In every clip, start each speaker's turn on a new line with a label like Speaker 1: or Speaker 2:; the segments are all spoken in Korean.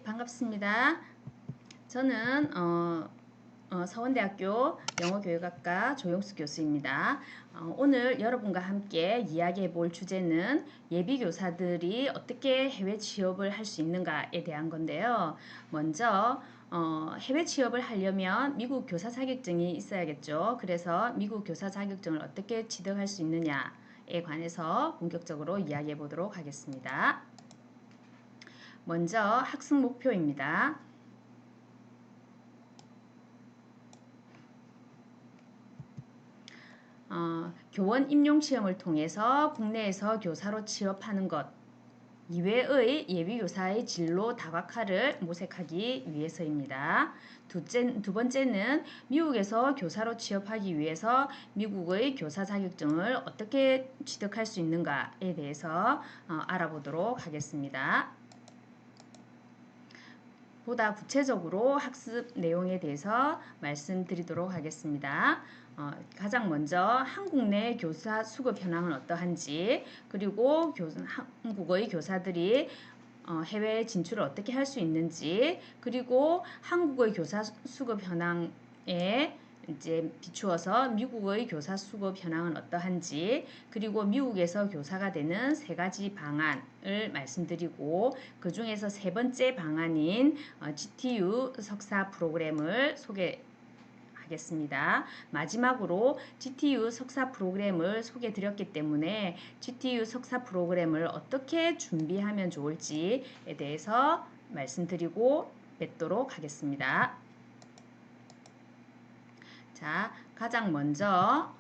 Speaker 1: 반갑습니다. 저는 서원대학교 영어교육학과 조용수 교수입니다. 오늘 여러분과 함께 이야기해 볼 주제는 예비교사들이 어떻게 해외 취업을 할 수 있는가에 대한 건데요. 먼저 해외 취업을 하려면 미국 교사 자격증이 있어야겠죠. 그래서 미국 교사 자격증을 어떻게 취득할 수 있느냐에 관해서 본격적으로 이야기해 보도록 하겠습니다. 먼저 학습 목표입니다. 교원 임용시험을 통해서 국내에서 교사로 취업하는 것 이외의 예비교사의 진로 다각화를 모색하기 위해서입니다. 두 번째는 미국에서 교사로 취업하기 위해서 미국의 교사 자격증을 어떻게 취득할 수 있는가에 대해서 알아보도록 하겠습니다. 보다 구체적으로 학습 내용에 대해서 말씀드리도록 하겠습니다. 가장 먼저 한국 내 교사 수급 현황은 어떠한지, 그리고 한국의 교사들이 해외 진출을 어떻게 할 수 있는지, 그리고 한국의 교사 수급 현황에 이제 비추어서 미국의 교사 수급 현황은 어떠한지, 그리고 미국에서 교사가 되는 세 가지 방안을 말씀드리고, 그 중에서 세 번째 방안인 GTU 석사 프로그램을 소개하겠습니다. 마지막으로 GTU 석사 프로그램을 소개드렸기 때문에 GTU 석사 프로그램을 어떻게 준비하면 좋을지에 대해서 말씀드리고 뵙도록 하겠습니다. 자, 가장 먼저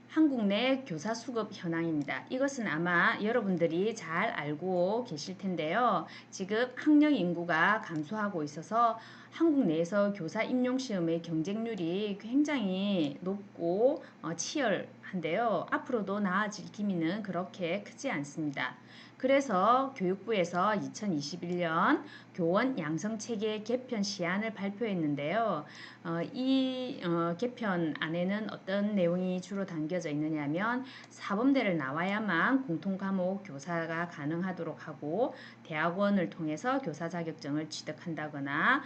Speaker 1: 한국 내 교사 수급 현황입니다. 이것은 아마 여러분들이 잘 알고 계실 텐데요. 지금 학령 인구가 감소하고 있어서 한국 내에서 교사 임용 시험의 경쟁률이 굉장히 높고 치열한데요. 앞으로도 나아질 기미는 그렇게 크지 않습니다. 그래서 교육부에서 2021년 교원 양성체계 개편 시안을 발표했는데요. 이 개편안에는 어떤 내용이 주로 담겨져 있느냐면 사범대를 나와야만 공통과목 교사가 가능하도록 하고 대학원을 통해서 교사 자격증을 취득한다거나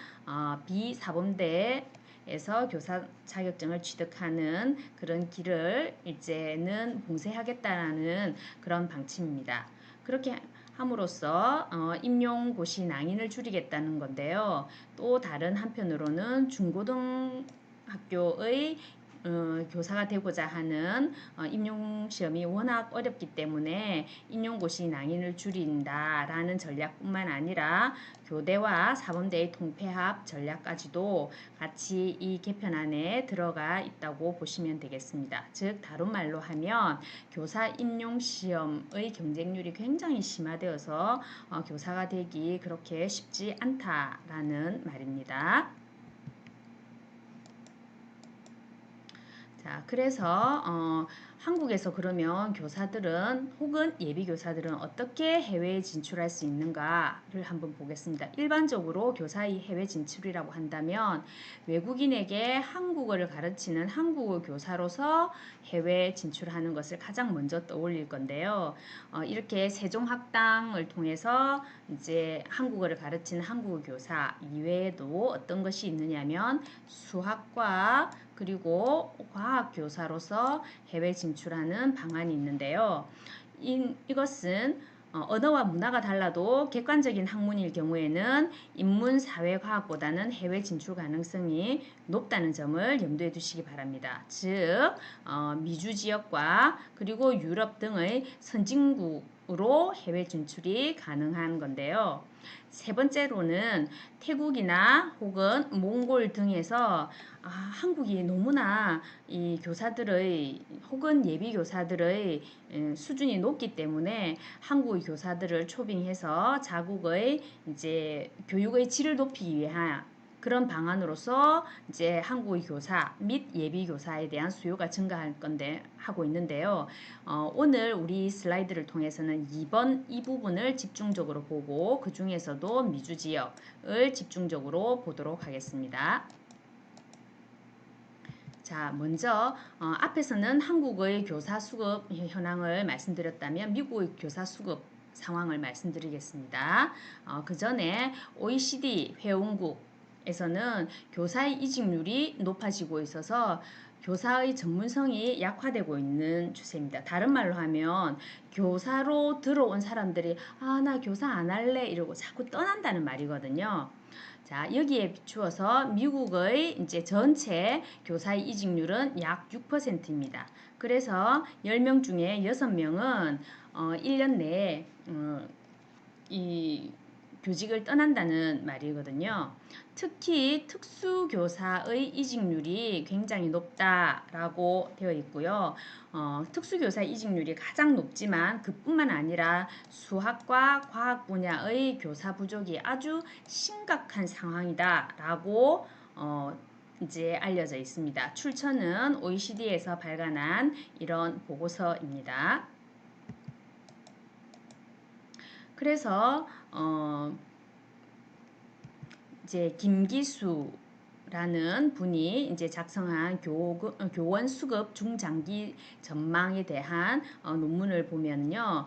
Speaker 1: 비사범대에서 교사 자격증을 취득하는 그런 길을 이제는 봉쇄하겠다는 그런 방침입니다. 그렇게 함으로써 임용고시 낭인을 줄이겠다는 건데요. 또 다른 한편으로는 중고등학교의 교사가 되고자 하는 임용시험이 워낙 어렵기 때문에 임용고시 낭인을 줄인다라는 전략뿐만 아니라 교대와 사범대의 통폐합 전략까지도 같이 이 개편안에 들어가 있다고 보시면 되겠습니다. 즉 다른 말로 하면 교사 임용시험의 경쟁률이 굉장히 심화되어서 교사가 되기 그렇게 쉽지 않다라는 말입니다. 자, 그래서 한국에서 그러면 교사들은 혹은 예비교사들은 어떻게 해외에 진출할 수 있는가를 한번 보겠습니다. 일반적으로 교사의 해외 진출이라고 한다면 외국인에게 한국어를 가르치는 한국어 교사로서 해외 진출하는 것을 가장 먼저 떠올릴 건데요. 이렇게 세종학당을 통해서 이제 한국어를 가르치는 한국어 교사 이외에도 어떤 것이 있느냐면 수학과 그리고 과학교사로서 해외 진출하는 방안이 있는데요. 이것은 언어와 문화가 달라도 객관적인 학문일 경우에는 인문사회과학보다는 해외 진출 가능성이 높다는 점을 염두에 두시기 바랍니다. 즉 미주 지역과 그리고 유럽 등의 선진국으로 해외 진출이 가능한 건데요. 세 번째로는 태국이나 혹은 몽골 등에서 한국이 너무나 이 교사들의 혹은 예비 교사들의 수준이 높기 때문에 한국의 교사들을 초빙해서 자국의 이제 교육의 질을 높이기 위한 그런 방안으로서 이제 한국의 교사 및 예비 교사에 대한 수요가 증가할 건데 하고 있는데요. 오늘 우리 슬라이드를 통해서는 2번 이 부분을 집중적으로 보고 그 중에서도 미주 지역을 집중적으로 보도록 하겠습니다. 자, 먼저 앞에서는 한국의 교사 수급 현황을 말씀드렸다면 미국의 교사 수급 상황을 말씀드리겠습니다. 그 전에 OECD 회원국에서는 교사의 이직률이 높아지고 있어서 교사의 전문성이 약화되고 있는 추세입니다. 다른 말로 하면 교사로 들어온 사람들이 나 교사 안 할래 이러고 자꾸 떠난다는 말이거든요. 자, 여기에 비추어서 미국의 이제 전체 교사의 이직률은 약 6%입니다. 그래서 10명 중에 6명은 1년 내에 이 교직을 떠난다는 말이거든요. 특히 특수교사의 이직률이 굉장히 높다라고 되어 있고요. 특수교사 이직률이 가장 높지만 그뿐만 아니라 수학과 과학 분야의 교사 부족이 아주 심각한 상황이다라고 이제 알려져 있습니다. 출처는 OECD에서 발간한 이런 보고서입니다. 그래서 이제 김기수라는 분이 이제 작성한 교원 수급 중장기 전망에 대한 논문을 보면요,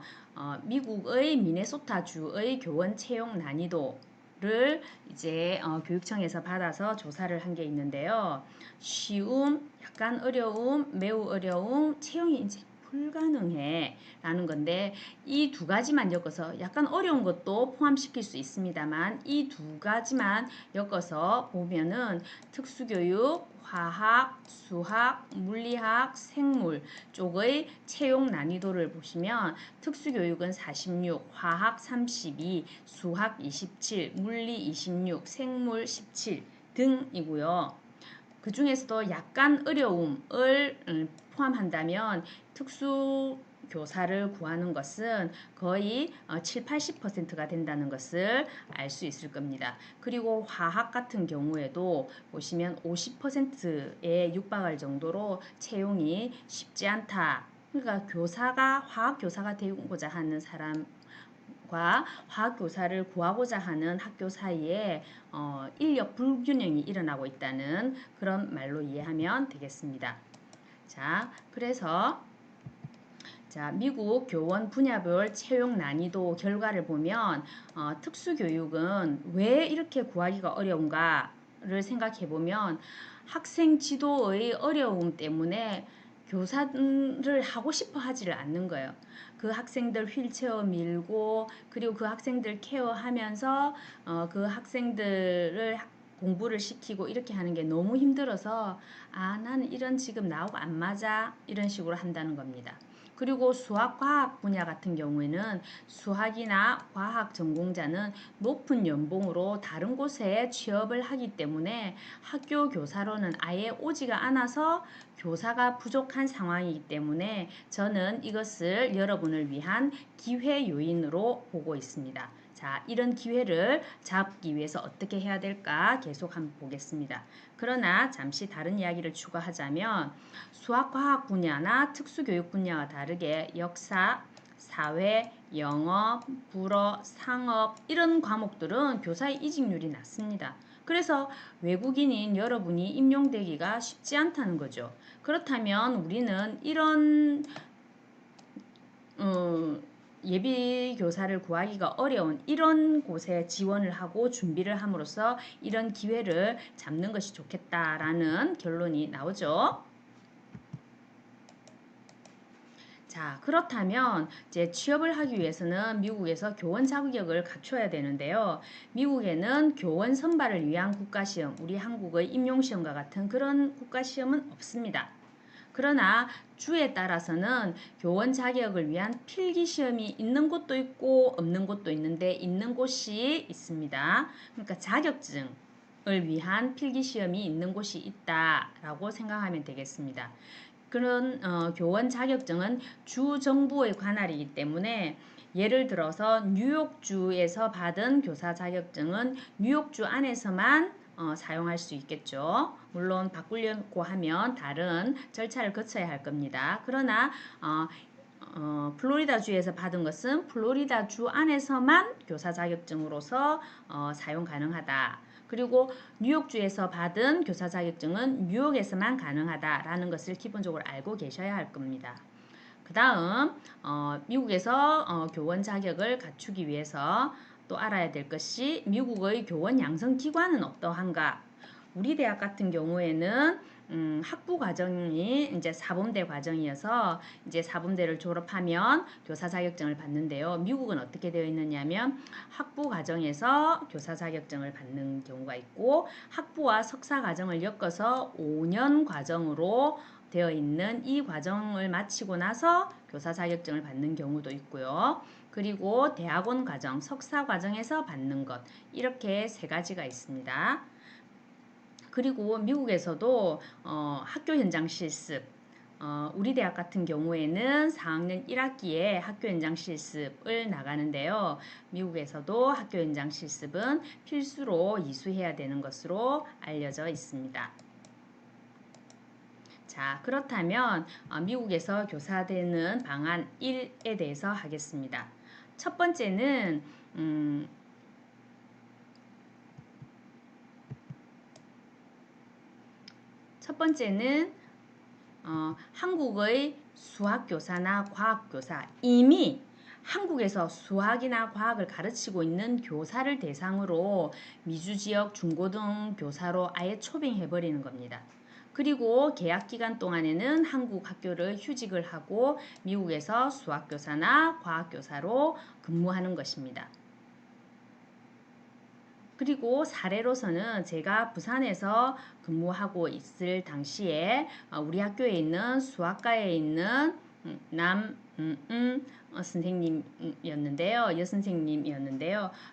Speaker 1: 미국의 미네소타주의 교원 채용 난이도를 이제 교육청에서 받아서 조사를 한 게 있는데요. 쉬움, 약간 어려움, 매우 어려움, 채용이 이제 불가능해 라는 건데 이 두 가지만 엮어서 약간 어려운 것도 포함시킬 수 있습니다만 이 두 가지만 엮어서 보면은 특수교육, 화학, 수학, 물리학, 생물 쪽의 채용 난이도를 보시면 특수교육은 46, 화학 32, 수학 27, 물리 26, 생물 17 등이고요. 그 중에서도 약간 어려움을 포함한다면 특수 교사를 구하는 것은 거의 7, 80%가 된다는 것을 알 수 있을 겁니다. 그리고 화학 같은 경우에도 보시면 50%에 육박할 정도로 채용이 쉽지 않다. 그러니까 화학 교사가 되고자 하는 사람 화학 교사를 구하고자 하는 학교 사이에 인력 불균형이 일어나고 있다는 그런 말로 이해하면 되겠습니다. 자, 그래서 미국 교원 분야별 채용 난이도 결과를 보면 특수교육은 왜 이렇게 구하기가 어려운가를 생각해 보면 학생 지도의 어려움 때문에 교사를 하고 싶어 하지를 않는 거예요. 그 학생들 휠체어 밀고 그리고 그 학생들 케어하면서 그 학생들을 공부를 시키고 이렇게 하는 게 너무 힘들어서 나는 이런 지금 나하고 안 맞아 이런 식으로 한다는 겁니다. 그리고 수학, 과학 분야 같은 경우에는 수학이나 과학 전공자는 높은 연봉으로 다른 곳에 취업을 하기 때문에 학교 교사로는 아예 오지가 않아서 교사가 부족한 상황이기 때문에 저는 이것을 여러분을 위한 기회 요인으로 보고 있습니다. 자, 이런 기회를 잡기 위해서 어떻게 해야 될까 계속 한번 보겠습니다. 그러나 잠시 다른 이야기를 추가하자면 수학과학 분야나 특수교육 분야와 다르게 역사, 사회, 영어, 불어, 상업 이런 과목들은 교사의 이직률이 낮습니다. 그래서 외국인인 여러분이 임용되기가 쉽지 않다는 거죠. 그렇다면 우리는 이런 예비 교사를 구하기가 어려운 이런 곳에 지원을 하고 준비를 함으로써 이런 기회를 잡는 것이 좋겠다라는 결론이 나오죠. 자, 그렇다면 이제 취업을 하기 위해서는 미국에서 교원 자격을 갖춰야 되는데요. 미국에는 교원 선발을 위한 국가시험, 우리 한국의 임용시험과 같은 그런 국가시험은 없습니다. 그러나 주에 따라서는 교원 자격을 위한 필기시험이 있는 곳도 있고 없는 곳도 있는데 있는 곳이 있습니다. 그러니까 자격증을 위한 필기시험이 있는 곳이 있다라고 생각하면 되겠습니다. 그런 교원 자격증은 주 정부의 관할이기 때문에 예를 들어서 뉴욕주에서 받은 교사 자격증은 뉴욕주 안에서만 사용할 수 있겠죠. 물론 바꾸려고 하면 다른 절차를 거쳐야 할 겁니다. 그러나 플로리다주에서 받은 것은 플로리다주 안에서만 교사 자격증으로서 사용 가능하다. 그리고 뉴욕주에서 받은 교사 자격증은 뉴욕에서만 가능하다라는 것을 기본적으로 알고 계셔야 할 겁니다. 그 다음 미국에서 교원 자격을 갖추기 위해서 또 알아야 될 것이 미국의 교원 양성기관은 어떠한가. 우리 대학 같은 경우에는 학부 과정이 이제 사범대 과정이어서 이제 사범대를 졸업하면 교사 자격증을 받는데요. 미국은 어떻게 되어 있느냐면 학부 과정에서 교사 자격증을 받는 경우가 있고 학부와 석사 과정을 엮어서 5년 과정으로 되어 있는 이 과정을 마치고 나서 교사 자격증을 받는 경우도 있고요. 그리고 대학원 과정, 석사 과정에서 받는 것 이렇게 세 가지가 있습니다. 그리고 미국에서도 학교 현장 실습 우리 대학 같은 경우에는 4학년 1학기에 학교 현장 실습을 나가는데요. 미국에서도 학교 현장 실습은 필수로 이수해야 되는 것으로 알려져 있습니다. 자, 그렇다면 미국에서 교사되는 방안 1에 대해서 하겠습니다. 첫 번째는 한국의 수학교사나 과학교사 이미 한국에서 수학이나 과학을 가르치고 있는 교사를 대상으로 미주지역 중고등 교사로 아예 초빙해버리는 겁니다. 그리고 계약 기간 동안에는 한국 학교를 휴직을 하고 미국에서 수학교사나 과학교사로 근무하는 것입니다. 그리고 사례로서는 제가 부산에서 근무하고 있을 당시에 우리 학교에 있는 수학과에 있는 여선생님이었는데요.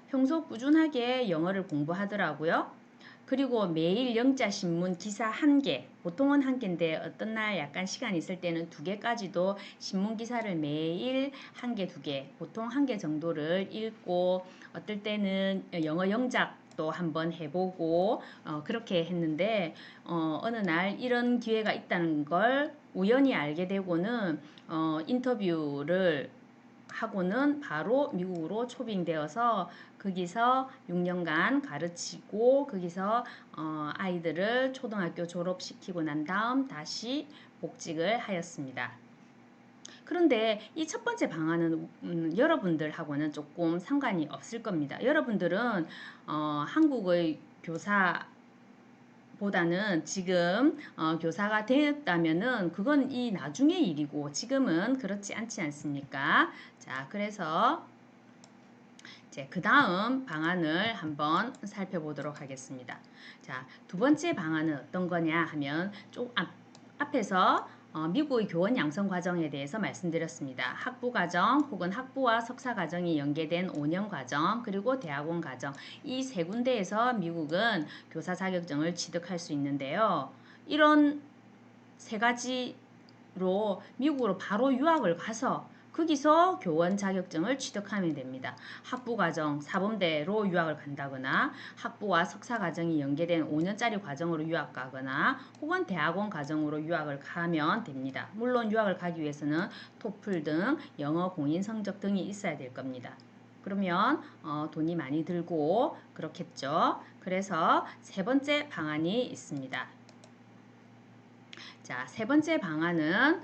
Speaker 1: 평소 꾸준하게 영어를 공부하더라고요. 그리고 매일 영자신문 기사 1개, 보통은 1개인데 어떤 날 약간 시간 있을 때는 2개까지도 신문 기사를 매일 1개, 2개, 보통 1개 정도를 읽고 어떨 때는 영어 영작도 한번 해보고 그렇게 했는데 어느 날 이런 기회가 있다는 걸 우연히 알게 되고는 인터뷰를 하고는 바로 미국으로 초빙되어서 거기서 6년간 가르치고 거기서 아이들을 초등학교 졸업시키고 난 다음 다시 복직을 하였습니다. 그런데 이 첫 번째 방안은 여러분들하고는 조금 상관이 없을 겁니다. 여러분들은 한국의 교사 보다는 지금 교사가 되었다면은 그건 이 나중의 일이고 지금은 그렇지 않지 않습니까? 자, 그래서 이제 그 다음 방안을 한번 살펴보도록 하겠습니다. 자, 두 번째 방안은 어떤 거냐 하면 좀 앞에서 미국의 교원 양성 과정에 대해서 말씀드렸습니다. 학부 과정 혹은 학부와 석사 과정이 연계된 5년 과정 그리고 대학원 과정 이 세 군데에서 미국은 교사 자격증을 취득할 수 있는데요. 이런 세 가지로 미국으로 바로 유학을 가서 거기서 교원 자격증을 취득하면 됩니다. 학부 과정, 사범대로 유학을 간다거나 학부와 석사 과정이 연계된 5년짜리 과정으로 유학 가거나 혹은 대학원 과정으로 유학을 가면 됩니다. 물론 유학을 가기 위해서는 토플 등 영어 공인 성적 등이 있어야 될 겁니다. 그러면 돈이 많이 들고 그렇겠죠. 그래서 세 번째 방안이 있습니다. 자, 세 번째 방안은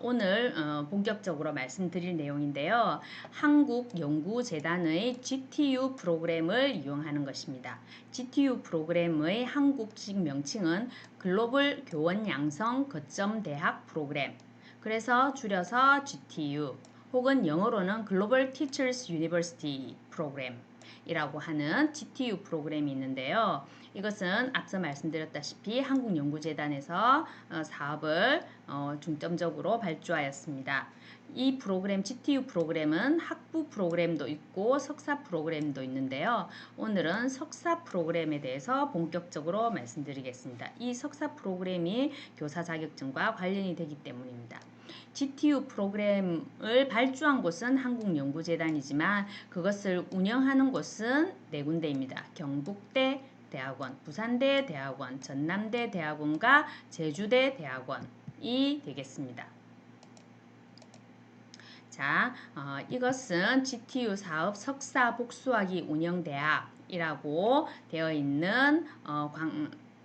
Speaker 1: 오늘 본격적으로 말씀드릴 내용인데요. 한국연구재단의 GTU 프로그램을 이용하는 것입니다. GTU 프로그램의 한국식 명칭은 글로벌 교원 양성 거점 대학 프로그램. 그래서 줄여서 GTU 혹은 영어로는 글로벌 티처스 유니버시티 프로그램 이라고 하는 GTU 프로그램이 있는데요. 이것은 앞서 말씀드렸다시피 한국연구재단에서 사업을 중점적으로 발주하였습니다. 이 프로그램 GTU 프로그램은 학부 프로그램도 있고 석사 프로그램도 있는데요. 오늘은 석사 프로그램에 대해서 본격적으로 말씀드리겠습니다. 이 석사 프로그램이 교사 자격증과 관련이 되기 때문입니다. GTU 프로그램을 발주한 곳은 한국연구재단이지만 그것을 운영하는 곳은 네 군데입니다. 경북대, 대학원, 부산대 대학원, 전남대 대학원과 제주대 대학원이 되겠습니다. 자, 이것은 GTU 사업 석사 복수학위 운영대학이라고 되어 있는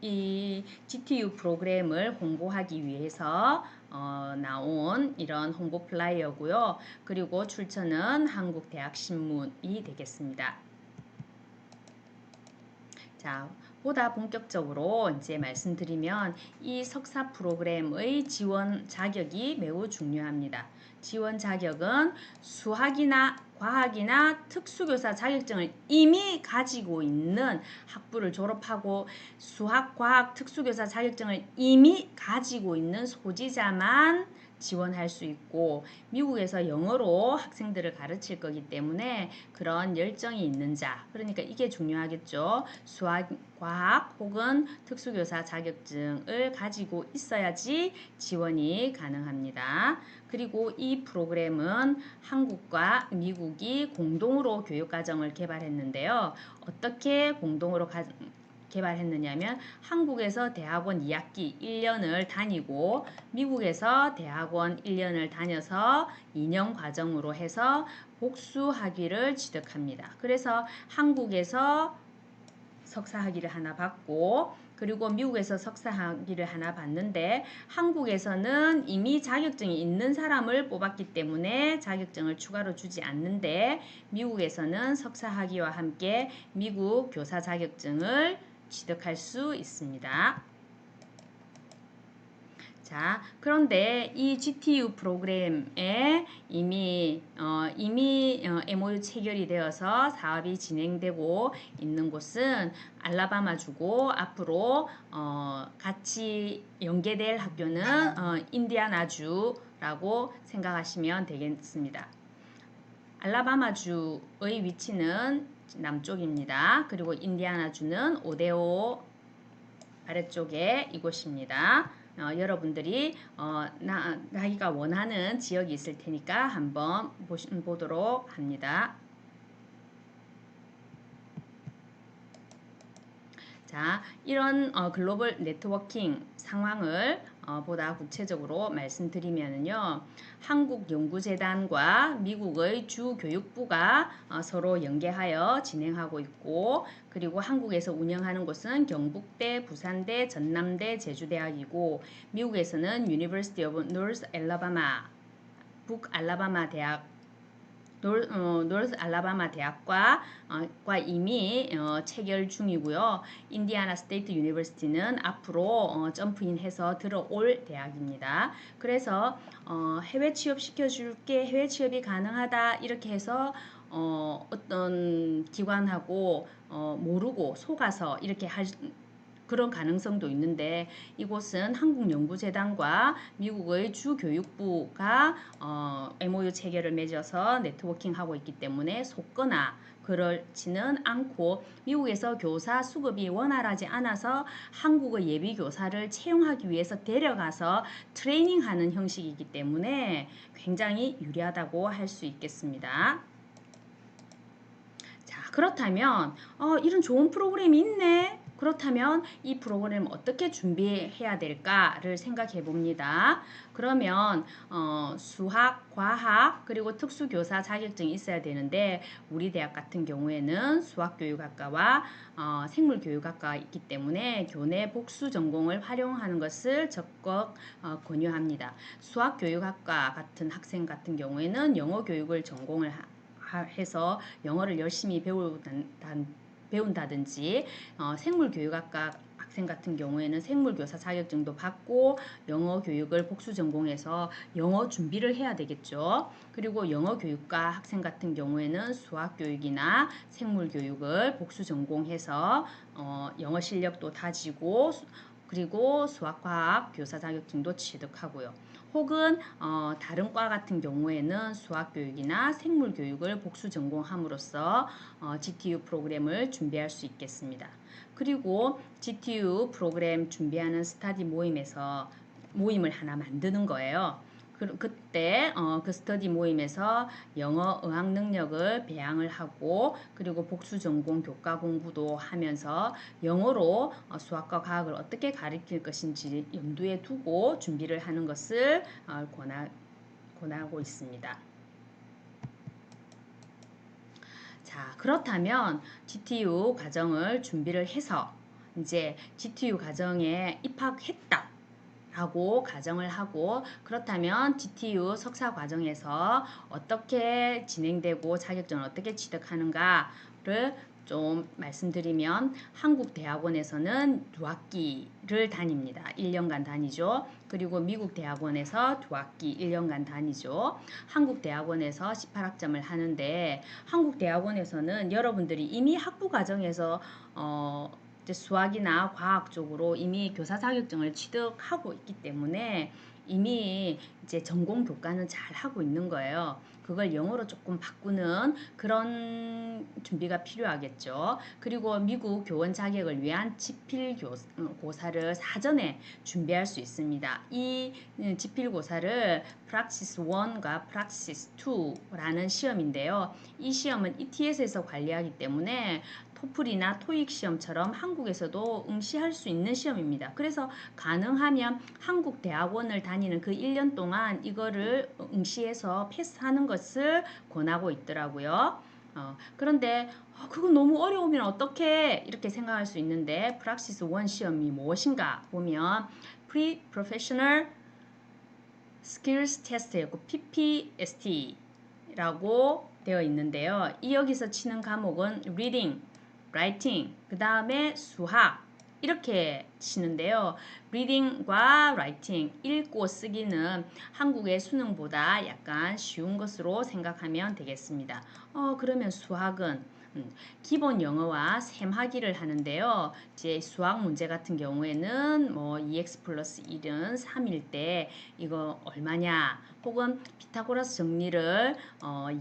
Speaker 1: 이 GTU 프로그램을 홍보하기 위해서 나온 이런 홍보 플라이어고요. 그리고 출처는 한국대학신문이 되겠습니다. 자, 보다 본격적으로 이제 말씀드리면 이 석사 프로그램의 지원 자격이 매우 중요합니다. 지원 자격은 수학이나 과학이나 특수교사 자격증을 이미 가지고 있는 학부를 졸업하고 수학, 과학, 특수교사 자격증을 이미 가지고 있는 소지자만 지원할 수 있고 미국에서 영어로 학생들을 가르칠 거기 때문에 그런 열정이 있는 자, 그러니까 이게 중요하겠죠. 수학, 과학 혹은 특수교사 자격증을 가지고 있어야지 지원이 가능합니다. 그리고 이 프로그램은 한국과 미국이 공동으로 교육과정을 개발했는데요. 어떻게 공동으로 개발했느냐면 한국에서 대학원 2학기 1년을 다니고 미국에서 대학원 1년을 다녀서 2년 과정으로 해서 복수학위를 취득합니다. 그래서 한국에서 석사학위를 하나 받고 그리고 미국에서 석사학위를 하나 받는데 한국에서는 이미 자격증이 있는 사람을 뽑았기 때문에 자격증을 추가로 주지 않는데 미국에서는 석사학위와 함께 미국 교사 자격증을 취득할 수 있습니다. 자, 그런데 이 GTU 프로그램에 이미 MOU 체결이 되어서 사업이 진행되고 있는 곳은 알라바마주고 앞으로 같이 연계될 학교는 인디아나주라고 생각하시면 되겠습니다. 알라바마주의 위치는 남쪽입니다. 그리고 인디아나주는 오데오 아래쪽에 이곳입니다. 여러분들이 자기가 원하는 지역이 있을 테니까 한번 보도록 합니다. 자, 이런 글로벌 네트워킹 상황을 보다 구체적으로 말씀드리면요. 한국연구재단과 미국의 주교육부가 서로 연계하여 진행하고 있고 그리고 한국에서 운영하는 곳은 경북대, 부산대, 전남대, 제주대학이고 미국에서는 University of North Alabama, 북알라바마 대학 노스 알라바마 대학과 이미 체결 중이고요. 인디아나 스테이트 유니버시티는 앞으로 점프인해서 들어올 대학입니다. 그래서 해외 취업 시켜줄게, 해외 취업이 가능하다 이렇게 해서 어떤 기관하고 모르고 속아서 이렇게 그런 가능성도 있는데 이곳은 한국연구재단과 미국의 주교육부가 MOU 체결을 맺어서 네트워킹하고 있기 때문에 속거나 그렇지는 않고 미국에서 교사 수급이 원활하지 않아서 한국의 예비 교사를 채용하기 위해서 데려가서 트레이닝하는 형식이기 때문에 굉장히 유리하다고 할 수 있겠습니다. 자, 그렇다면 이런 좋은 프로그램이 있네. 그렇다면 이 프로그램을 어떻게 준비해야 될까를 생각해 봅니다. 그러면 수학, 과학, 그리고 특수교사 자격증이 있어야 되는데 우리 대학 같은 경우에는 수학교육학과와 생물교육학과가 있기 때문에 교내 복수 전공을 활용하는 것을 적극 권유합니다. 수학교육학과 같은 학생 같은 경우에는 영어 교육을 전공을 해서 영어를 열심히 배운다든지 생물교육학과 학생 같은 경우에는 생물교사 자격증도 받고 영어 교육을 복수 전공해서 영어 준비를 해야 되겠죠. 그리고 영어 교육과 학생 같은 경우에는 수학 교육이나 생물 교육을 복수 전공해서 영어 실력도 다지고 그리고 수학과학 교사 자격증도 취득하고요. 혹은 다른 과 같은 경우에는 수학교육이나 생물교육을 복수 전공함으로써 GTU 프로그램을 준비할 수 있겠습니다. 그리고 GTU 프로그램 준비하는 스터디 모임을 하나 만드는 거예요. 그때 그 스터디 모임에서 영어 어학 능력을 배양을 하고 그리고 복수 전공 교과 공부도 하면서 영어로 수학과 과학을 어떻게 가르칠 것인지 염두에 두고 준비를 하는 것을 권하고 있습니다. 자, 그렇다면 GTU 과정을 준비를 해서 이제 GTU 과정에 입학했다 라고 가정을 하고 그렇다면 GTU 석사 과정에서 어떻게 진행되고 자격증을 어떻게 취득하는가를 좀 말씀드리면 한국 대학원에서는 두 학기를 다닙니다. 1년간 다니죠. 그리고 미국 대학원에서 두 학기 1년간 다니죠. 한국 대학원에서 18학점을 하는데 한국 대학원에서는 여러분들이 이미 학부 과정에서 이제 수학이나 과학 쪽으로 이미 교사 자격증을 취득하고 있기 때문에 이미 이제 전공 교과는 잘 하고 있는 거예요. 그걸 영어로 조금 바꾸는 그런 준비가 필요하겠죠. 그리고 미국 교원 자격을 위한 지필고사를 사전에 준비할 수 있습니다. 이 지필고사를 Praxis 1과 Praxis 2라는 시험인데요. 이 시험은 ETS에서 관리하기 때문에 토플이나 토익 시험처럼 한국에서도 응시할 수 있는 시험입니다. 그래서 가능하면 한국 대학원을 다니는 그 1년 동안 이거를 응시해서 패스하는 것을 권하고 있더라고요. 그런데 그건 너무 어려우면 어떡해 이렇게 생각할 수 있는데 프락시스 1 시험이 무엇인가 보면 Pre-Professional Skills Test였고 PPST라고 되어 있는데요. 이 여기서 치는 과목은 Reading, Writing, 그 다음에 수학 이렇게 치는데요. Reading과 Writing, 읽고 쓰기는 한국의 수능보다 약간 쉬운 것으로 생각하면 되겠습니다. 그러면 수학은 기본 영어와 셈하기를 하는데요. 이제 수학 문제 같은 경우에는 뭐 2x 플러스 1은 3일 때 이거 얼마냐 혹은 피타고라스 정리를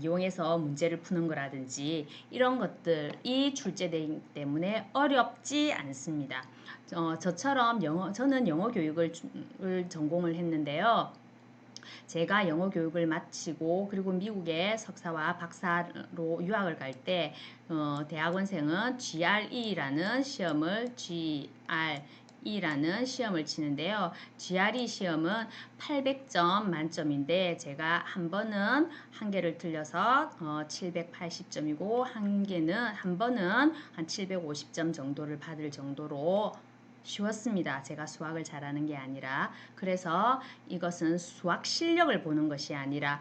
Speaker 1: 이용해서 문제를 푸는 거라든지 이런 것들이 출제되기 때문에 어렵지 않습니다. 저처럼 저는 영어 교육을 전공을 했는데요. 제가 영어 교육을 마치고 그리고 미국에 석사와 박사로 유학을 갈 때 대학원생은 GRE라는 시험을 치는데요. GRE 시험은 800점 만점인데 제가 한 번은 한 개를 틀려서 780점이고 한 번은 한 750점 정도를 받을 정도로 쉬웠습니다. 제가 수학을 잘하는 게 아니라. 그래서 이것은 수학 실력을 보는 것이 아니라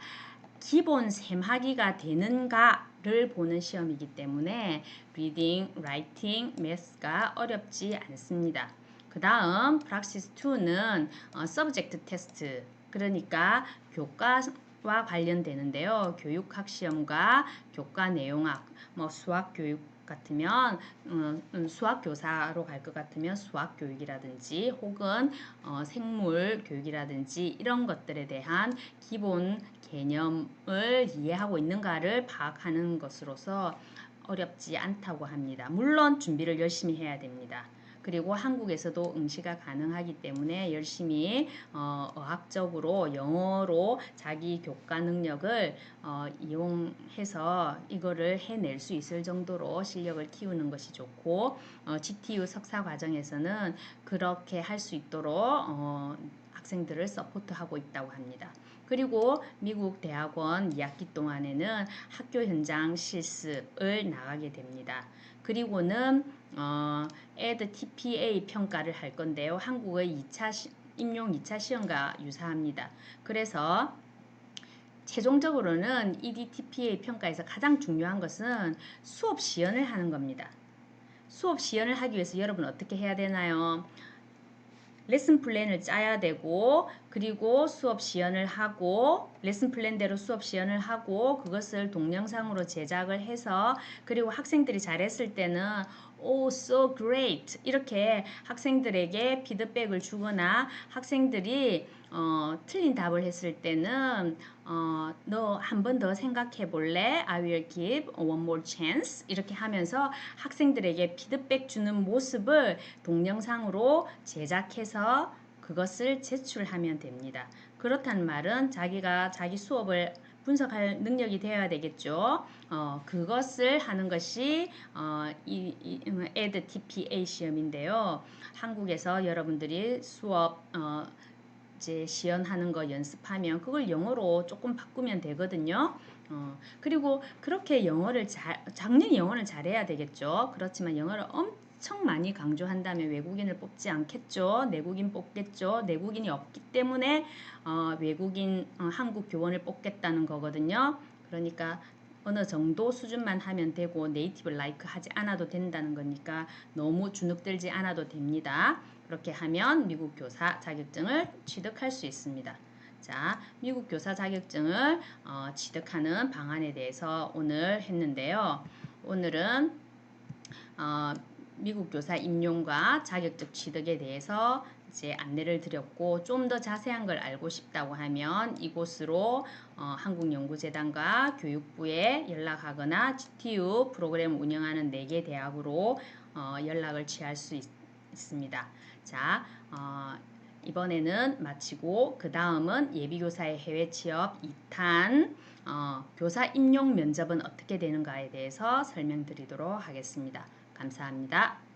Speaker 1: 기본 셈하기가 되는가를 보는 시험이기 때문에 Reading, Writing, Math가 어렵지 않습니다. 그 다음 Praxis 2는 Subject Test, 그러니까 교과와 관련되는데요. 교육학 시험과 교과 내용학, 수학 교육 같으면 수학 교사로 갈 것 같으면 수학 교육이라든지 혹은 생물 교육이라든지 이런 것들에 대한 기본 개념을 이해하고 있는가를 파악하는 것으로서 어렵지 않다고 합니다. 물론 준비를 열심히 해야 됩니다. 그리고 한국에서도 응시가 가능하기 때문에 열심히 어학적으로 영어로 자기 교과 능력을 이용해서 이거를 해낼 수 있을 정도로 실력을 키우는 것이 좋고 GTU 석사 과정에서는 그렇게 할 수 있도록 학생들을 서포트하고 있다고 합니다. 그리고 미국 대학원 2학기 동안에는 학교 현장 실습을 나가게 됩니다. 그리고는 ED TPA 평가를 할 건데요. 한국의 임용 2차 시험과 유사합니다. 그래서 최종적으로는 EDTPA 평가에서 가장 중요한 것은 수업 시연을 하는 겁니다. 수업 시연을 하기 위해서 여러분 어떻게 해야 되나요? 레슨 플랜을 짜야 되고 그리고 수업 시연을 하고 레슨 플랜대로 수업 시연을 하고 그것을 동영상으로 제작을 해서 그리고 학생들이 잘했을 때는 Oh, so great 이렇게 학생들에게 피드백을 주거나 학생들이 틀린 답을 했을 때는 너 한 번 더 생각해 볼래? I will give one more chance 이렇게 하면서 학생들에게 피드백 주는 모습을 동영상으로 제작해서 그것을 제출하면 됩니다. 그렇다는 말은 자기가 자기 수업을 분석할 능력이 되어야 되겠죠. 그것을 하는 것이 EdTPA 시험인데요. 한국에서 여러분들이 수업 이제 시연하는 거 연습하면 그걸 영어로 조금 바꾸면 되거든요. 그리고 그렇게 작년 영어를 잘해야 되겠죠. 그렇지만 영어를 엄청 많이 강조한다면 외국인을 뽑지 않겠죠. 내국인 뽑겠죠. 내국인이 없기 때문에 외국인 한국 교원을 뽑겠다는 거거든요. 그러니까 어느 정도 수준만 하면 되고 네이티브 라이크 하지 않아도 된다는 거니까 너무 주눅들지 않아도 됩니다. 그렇게 하면 미국 교사 자격증을 취득할 수 있습니다. 자, 미국 교사 자격증을 취득하는 방안에 대해서 오늘 했는데요. 오늘은 미국 교사 임용과 자격증 취득에 대해서 이제 안내를 드렸고 좀 더 자세한 걸 알고 싶다고 하면 이곳으로 한국연구재단과 교육부에 연락하거나 GTU 프로그램 운영하는 4개 대학으로 연락을 취할 수 있습니다. 자, 이번에는 마치고 그 다음은 예비교사의 해외 취업 2탄 교사 임용 면접은 어떻게 되는가에 대해서 설명드리도록 하겠습니다. 감사합니다.